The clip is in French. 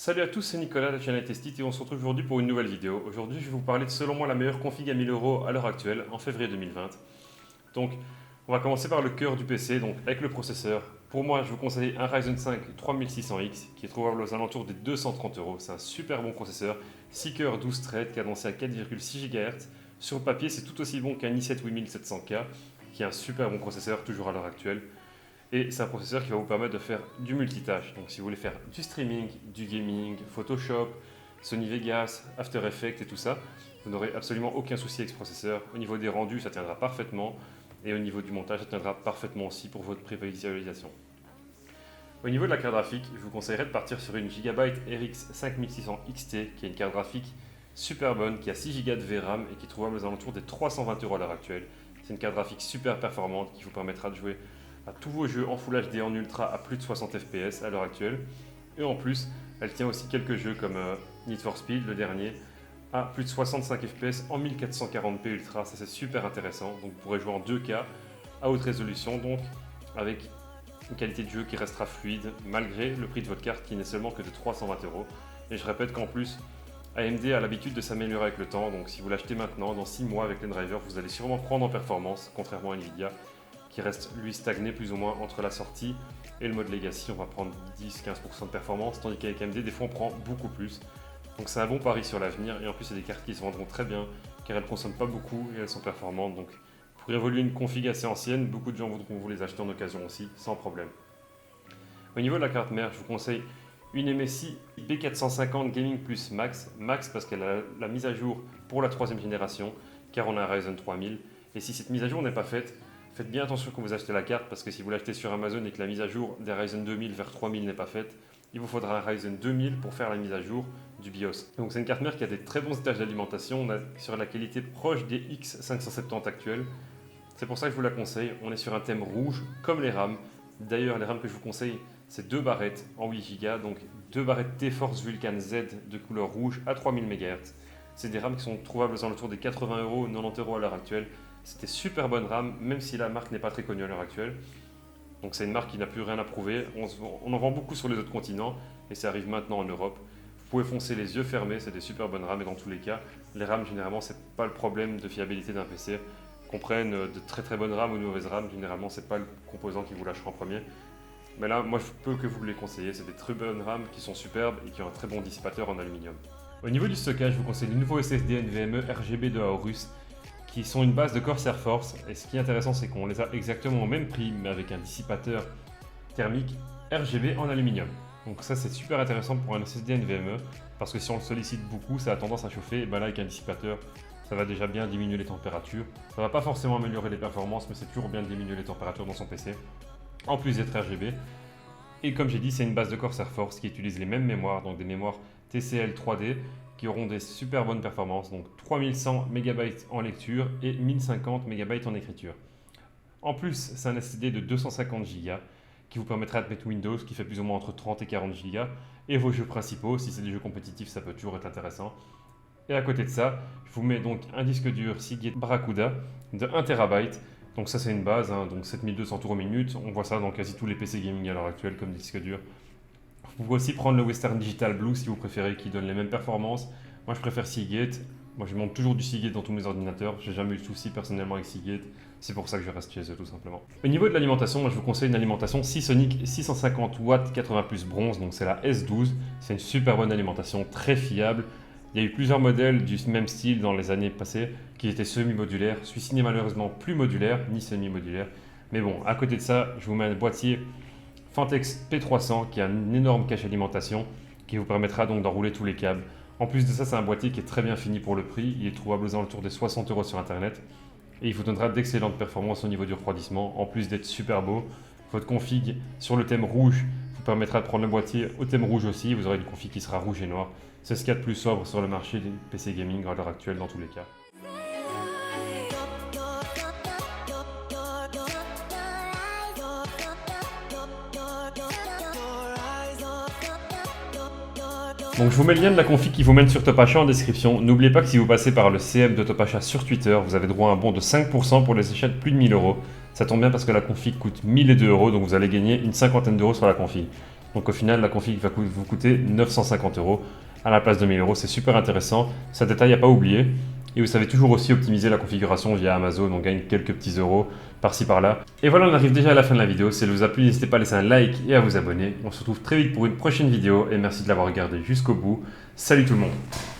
Salut à tous, c'est Nicolas de la chaîne iTestit et on se retrouve aujourd'hui pour une nouvelle vidéo. Aujourd'hui, je vais vous parler de selon moi la meilleure config à 1000 € à l'heure actuelle, en février 2020. Donc, on va commencer par le cœur du PC, donc avec le processeur. Pour moi, je vous conseille un Ryzen 5 3600X qui est trouvable aux alentours des 230 €. C'est un super bon processeur, 6 cœurs 12 threads, cadencé à 4,6 GHz. Sur le papier, c'est tout aussi bon qu'un i7 8700K, qui est un super bon processeur toujours à l'heure actuelle. Et c'est un processeur qui va vous permettre de faire du multitâche. Donc si vous voulez faire du streaming, du gaming, Photoshop, Sony Vegas, After Effects et tout ça, vous n'aurez absolument aucun souci avec ce processeur. Au niveau des rendus, ça tiendra parfaitement. Et au niveau du montage, ça tiendra parfaitement aussi pour votre prévisualisation. Au niveau de la carte graphique, je vous conseillerais de partir sur une Gigabyte RX 5600 XT, qui est une carte graphique super bonne, qui a 6 Go de VRAM et qui est trouvable aux alentours des 320 € à l'heure actuelle. C'est une carte graphique super performante qui vous permettra de jouer à tous vos jeux en Full HD en Ultra à plus de 60 FPS à l'heure actuelle. Et en plus, elle tient aussi quelques jeux comme Need for Speed, le dernier, à plus de 65 FPS en 1440p Ultra. Ça c'est super intéressant. Donc vous pourrez jouer en 2K à haute résolution, donc avec une qualité de jeu qui restera fluide malgré le prix de votre carte qui n'est seulement que de 320 €. Et je répète qu'en plus, AMD a l'habitude de s'améliorer avec le temps. Donc si vous l'achetez maintenant, dans 6 mois avec les drivers, vous allez sûrement prendre en performance, contrairement à Nvidia, qui reste lui stagné plus ou moins entre la sortie et le mode Legacy. On va prendre 10-15% de performance, tandis qu'avec AMD, des fois on prend beaucoup plus. Donc c'est un bon pari sur l'avenir, et en plus c'est des cartes qui se vendront très bien, car elles ne consomment pas beaucoup et elles sont performantes. Donc pour évoluer une config assez ancienne, beaucoup de gens voudront vous les acheter en occasion aussi, sans problème. Au niveau de la carte mère, je vous conseille une MSI B450 Gaming Plus Max. Max parce qu'elle a la mise à jour pour la 3e génération, car on a un Ryzen 3000. Et si cette mise à jour n'est pas faite, faites bien attention quand vous achetez la carte, parce que si vous l'achetez sur Amazon et que la mise à jour des Ryzen 2000 vers 3000 n'est pas faite, il vous faudra un Ryzen 2000 pour faire la mise à jour du BIOS. Donc c'est une carte mère qui a des très bons étages d'alimentation, on est sur la qualité proche des X570 actuels. C'est pour ça que je vous la conseille. On est sur un thème rouge comme les RAM. D'ailleurs, les RAM que je vous conseille, c'est 2 barrettes en 8 Go, donc 2 barrettes T-Force Vulcan Z de couleur rouge à 3000 MHz. C'est des RAM qui sont trouvables aux alentours des 80 €, 90 € à l'heure actuelle. C'était super bonne RAM, même si la marque n'est pas très connue à l'heure actuelle. Donc c'est une marque qui n'a plus rien à prouver. On en vend beaucoup sur les autres continents et ça arrive maintenant en Europe. Vous pouvez foncer les yeux fermés, c'est des super bonnes RAM, et dans tous les cas, les RAM généralement c'est pas le problème de fiabilité d'un PC. Qu'on prenne de très très bonnes RAM ou de mauvaises RAM, généralement c'est pas le composant qui vous lâchera en premier. Mais là, moi je peux que vous les conseiller, c'est des très bonnes RAM qui sont superbes et qui ont un très bon dissipateur en aluminium. Au niveau du stockage, je vous conseille les nouveaux SSD NVMe RGB de Aorus, qui sont une base de Corsair Force. Et ce qui est intéressant, c'est qu'on les a exactement au même prix, mais avec un dissipateur thermique RGB en aluminium. Donc ça c'est super intéressant pour un SSD NVMe, parce que si on le sollicite beaucoup, ça a tendance à chauffer, et ben là avec un dissipateur, ça va déjà bien diminuer les températures. Ça va pas forcément améliorer les performances, mais c'est toujours bien de diminuer les températures dans son PC, en plus d'être RGB. Et comme j'ai dit, c'est une base de Corsair Force qui utilise les mêmes mémoires, donc des mémoires TCL 3D, qui auront des super bonnes performances, donc 3100 MB en lecture et 1050 MB en écriture. En plus, c'est un SSD de 250 Go qui vous permettra de mettre Windows, qui fait plus ou moins entre 30 et 40 Go, et vos jeux principaux. Si c'est des jeux compétitifs, ça peut toujours être intéressant. Et à côté de ça, je vous mets donc un disque dur Seagate Barracuda de 1 TB. Donc ça c'est une base, donc 7200 tours minute. On voit ça dans quasi tous les PC gaming à l'heure actuelle comme disque dur. Vous pouvez aussi prendre le Western Digital Blue si vous préférez, qui donne les mêmes performances. Moi je préfère Seagate. Moi je monte toujours du Seagate dans tous mes ordinateurs. J'ai jamais eu de soucis personnellement avec Seagate. C'est pour ça que je reste chez eux tout simplement. Au niveau de l'alimentation, moi je vous conseille une alimentation Seasonic 650 watts 80 plus bronze. Donc c'est la S12. C'est une super bonne alimentation, très fiable. Il y a eu plusieurs modèles du même style dans les années passées qui étaient semi-modulaires. Celui-ci n'est malheureusement plus modulaire, ni semi-modulaire. Mais bon, à côté de ça, je vous mets un boîtier Fantex P300 qui a une énorme cache alimentation qui vous permettra donc d'enrouler tous les câbles. En plus de ça, c'est un boîtier qui est très bien fini pour le prix. Il est trouvable aux alentours des 60 € sur internet et il vous donnera d'excellentes performances au niveau du refroidissement, en plus d'être super beau. Votre config sur le thème rouge vous permettra de prendre le boîtier au thème rouge aussi. Vous aurez une config qui sera rouge et noir. C'est ce qu'il y a de plus sobre sur le marché des PC gaming à l'heure actuelle dans tous les cas. Donc je vous mets le lien de la config qui vous mène sur Topachat en description. N'oubliez pas que si vous passez par le CM de Topachat sur Twitter, vous avez droit à un bon de 5% pour les achats de plus de 1000 €. Ça tombe bien parce que la config coûte 1002 €, donc vous allez gagner une cinquantaine d'euros sur la config. Donc au final, la config va vous coûter 950 € à la place de 1000 €. C'est super intéressant. Ce détail à pas oublier. Et vous savez toujours aussi optimiser la configuration via Amazon. On gagne quelques petits euros par-ci par-là. Et voilà, on arrive déjà à la fin de la vidéo. Si elle vous a plu, n'hésitez pas à laisser un like et à vous abonner. On se retrouve très vite pour une prochaine vidéo. Et merci de l'avoir regardé jusqu'au bout. Salut tout le monde!